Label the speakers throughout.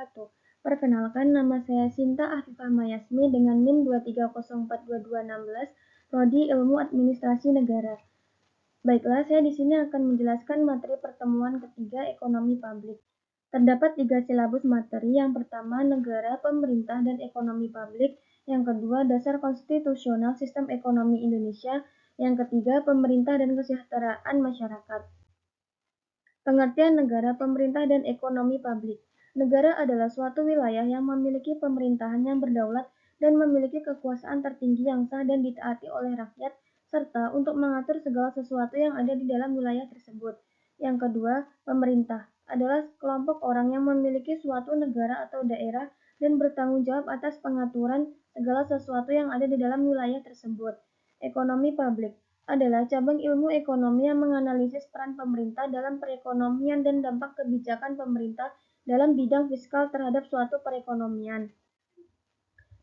Speaker 1: wabarakatuh. Perkenalkan, nama saya Sinta Afifah Mayasmi dengan NIM 230422216, Prodi Ilmu Administrasi Negara. Baiklah, saya di sini akan menjelaskan materi pertemuan ketiga ekonomi publik. Terdapat 3 silabus materi, yang pertama negara, pemerintah, dan ekonomi publik, yang kedua dasar konstitusional sistem ekonomi Indonesia, yang ketiga pemerintah dan kesejahteraan masyarakat. Pengertian negara, pemerintah, dan ekonomi publik. Negara adalah suatu wilayah yang memiliki pemerintahan yang berdaulat dan memiliki kekuasaan tertinggi yang sah dan ditaati oleh rakyat, serta untuk mengatur segala sesuatu yang ada di dalam wilayah tersebut. Yang kedua, pemerintah adalah kelompok orang yang memiliki suatu negara atau daerah dan bertanggung jawab atas pengaturan segala sesuatu yang ada di dalam wilayah tersebut. Ekonomi publik adalah cabang ilmu ekonomi yang menganalisis peran pemerintah dalam perekonomian dan dampak kebijakan pemerintah dalam bidang fiskal terhadap suatu perekonomian.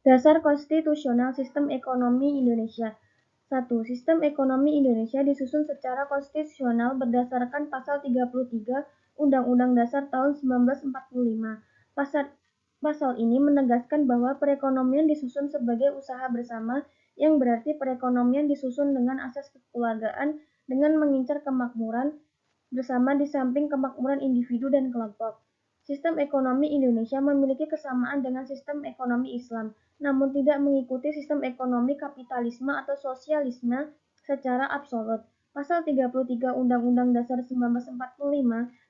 Speaker 1: Dasar konstitusional sistem ekonomi Indonesia. 1. Sistem ekonomi Indonesia disusun secara konstitusional berdasarkan Pasal 33 Undang-Undang Dasar tahun 1945. Pasal ini menegaskan bahwa perekonomian disusun sebagai usaha bersama, yang berarti perekonomian disusun dengan asas kekeluargaan dengan mengincar kemakmuran bersama di samping kemakmuran individu dan kelompok. Sistem ekonomi Indonesia memiliki kesamaan dengan sistem ekonomi Islam, namun tidak mengikuti sistem ekonomi kapitalisme atau sosialisme secara absolut. Pasal 33 Undang-Undang Dasar 1945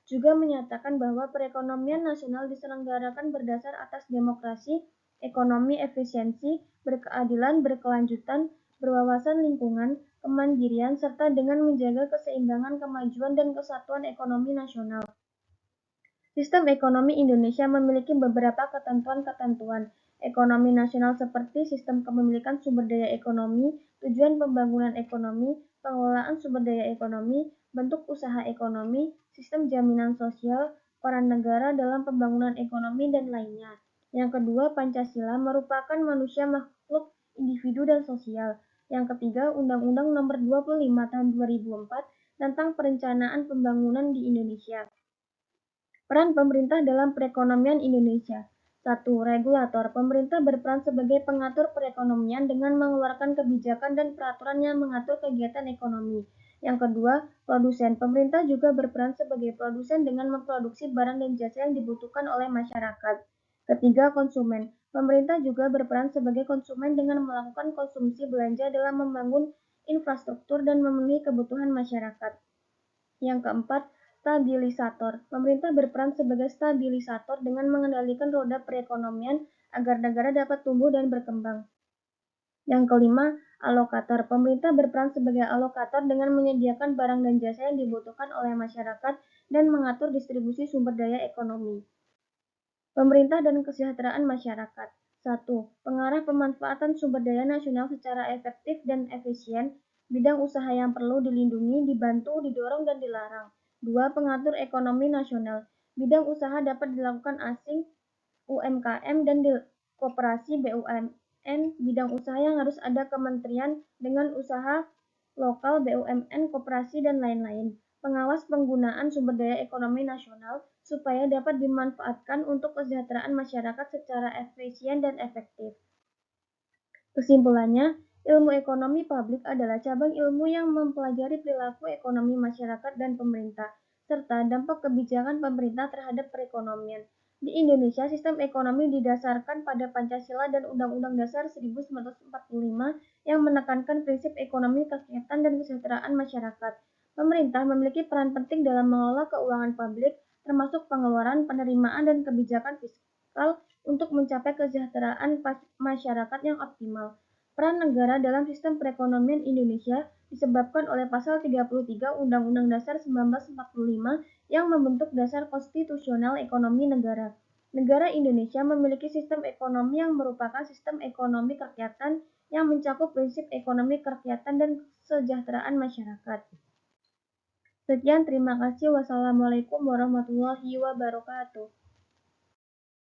Speaker 1: juga menyatakan bahwa perekonomian nasional diselenggarakan berdasar atas demokrasi, ekonomi efisiensi, berkeadilan, berkelanjutan, berwawasan lingkungan, kemandirian, serta dengan menjaga keseimbangan kemajuan dan kesatuan ekonomi nasional. Sistem ekonomi Indonesia memiliki beberapa ketentuan-ketentuan ekonomi nasional seperti sistem kepemilikan sumber daya ekonomi, tujuan pembangunan ekonomi, pengelolaan sumber daya ekonomi, bentuk usaha ekonomi, sistem jaminan sosial, peran negara dalam pembangunan ekonomi, dan lainnya. Yang kedua, Pancasila merupakan manusia makhluk individu dan sosial. Yang ketiga, Undang-Undang Nomor 25 Tahun 2004 tentang Perencanaan Pembangunan di Indonesia. Peran pemerintah dalam perekonomian Indonesia. 1. Regulator. Pemerintah berperan sebagai pengatur perekonomian dengan mengeluarkan kebijakan dan peraturan yang mengatur kegiatan ekonomi. Yang kedua, produsen. Pemerintah juga berperan sebagai produsen dengan memproduksi barang dan jasa yang dibutuhkan oleh masyarakat. Ketiga, konsumen. Pemerintah juga berperan sebagai konsumen dengan melakukan konsumsi belanja dalam membangun infrastruktur dan memenuhi kebutuhan masyarakat. Yang keempat, stabilisator. Pemerintah berperan sebagai stabilisator dengan mengendalikan roda perekonomian agar negara dapat tumbuh dan berkembang. Yang kelima, alokator. Pemerintah berperan sebagai alokator dengan menyediakan barang dan jasa yang dibutuhkan oleh masyarakat dan mengatur distribusi sumber daya ekonomi. Pemerintah dan kesejahteraan masyarakat. 1. Pengarah pemanfaatan sumber daya nasional secara efektif dan efisien. Bidang usaha yang perlu dilindungi, dibantu, didorong, dan dilarang. 2. Pengatur ekonomi nasional. Bidang usaha dapat dilakukan asing, UMKM, dan di koperasi BUMN. Bidang usaha yang harus ada kementerian dengan usaha lokal, BUMN, koperasi, dan lain-lain. Pengawas penggunaan sumber daya ekonomi nasional supaya dapat dimanfaatkan untuk kesejahteraan masyarakat secara efisien dan efektif. Kesimpulannya, ilmu ekonomi publik adalah cabang ilmu yang mempelajari perilaku ekonomi masyarakat dan pemerintah, serta dampak kebijakan pemerintah terhadap perekonomian. Di Indonesia, sistem ekonomi didasarkan pada Pancasila dan Undang-Undang Dasar 1945 yang menekankan prinsip ekonomi kerakyatan dan kesejahteraan masyarakat. Pemerintah memiliki peran penting dalam mengelola keuangan publik, termasuk pengeluaran, penerimaan, dan kebijakan fiskal untuk mencapai kesejahteraan masyarakat yang optimal. Peran negara dalam sistem perekonomian Indonesia disebabkan oleh Pasal 33 Undang-Undang Dasar 1945 yang membentuk dasar konstitusional ekonomi negara. Negara Indonesia memiliki sistem ekonomi yang merupakan sistem ekonomi kerakyatan yang mencakup prinsip ekonomi kerakyatan dan kesejahteraan masyarakat. Sekian, terima kasih. Wassalamualaikum warahmatullahi wabarakatuh.